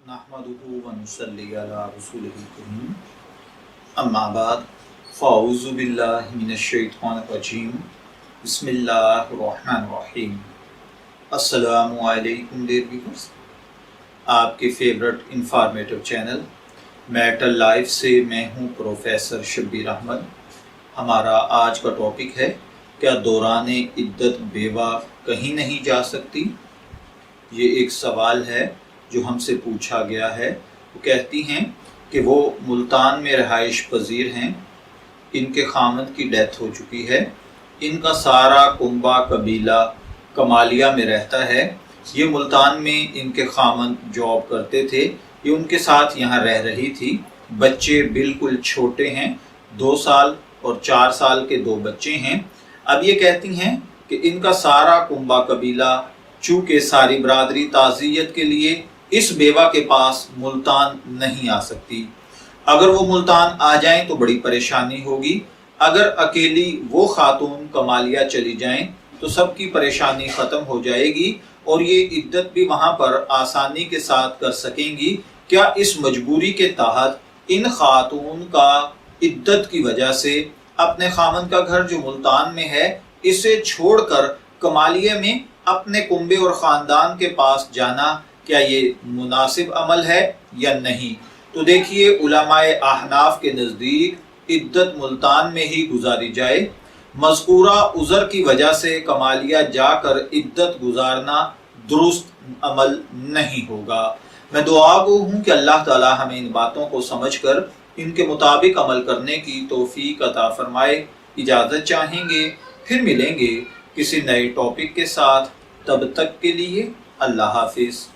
नहमदुहु व नुसल्ली अला रसूलिहिल करीम अम्मा बाद फ़अऊज़ु बिल्लाहि मिनश शैतानिर रजीम बिस्मिल्लाहिर रहमानिर रहीम। अस्सलामु अलैकुम डियर व्यूअर्स, आपके favourite informative channel metal life से मैं हूं प्रोफेसर शब्बीर अहमद। हमारा आज का टॉपिक है, क्या दौरान इद्दत बेवा कहीं नहीं जा सकती। ये एक सवाल है जो हमसे पूछा गया है। वो कहती हैं कि वो मुल्तान में रहाइश पजीर हैं, इनके खामद की डेथ हो चुकी है, इनका सारा कुंबा कबीला कमालिया में रहता है। ये मुल्तान में इनके खामद जॉब करते थे, ये उनके साथ यहाँ रह रही थी। बच्चे बिल्कुल छोटे हैं, 2 साल और 4 साल के 2 बच्चे हैं। अब ये कहती हैं कि इनका सारा कुंबा कबीला, चूँकि सारी बरादरी ताज़ियत के लिए इस बेवा के पास मुल्तान नहीं आ सकती। अगर वो मुल्तान आ जाएं तो बड़ी परेशानी होगी। अगर अकेली वो खातून कमालिया चली जाएं तो सबकी परेशानी ख़त्म हो जाएगी और ये इद्दत भी वहाँ पर आसानी के साथ कर सकेंगी। क्या इस मजबूरी के तहत इन खातून का इद्दत की वजह से अपने खामन का घर जो मुल्तान में है इसे छोड़कर कमालिया में अपने कुंबे और ख़ानदान के पास जाना, क्या ये मुनासिब अमल है या नहीं। तो देखिए, उलमाए अहनाफ के नज़दीक इद्दत मुल्तान में ही गुजारी जाए। मज़कूरा उज़र की वजह से कमालिया जाकर इद्दत गुजारना दुरुस्त अमल नहीं होगा। मैं दुआ गो हूँ कि अल्लाह ताला हमें इन बातों को समझकर इनके मुताबिक अमल करने की तौफीक अता फरमाए। इजाज़त चाहेंगे, फिर मिलेंगे किसी नए टॉपिक के साथ। तब तक के लिए अल्लाह हाफिज़।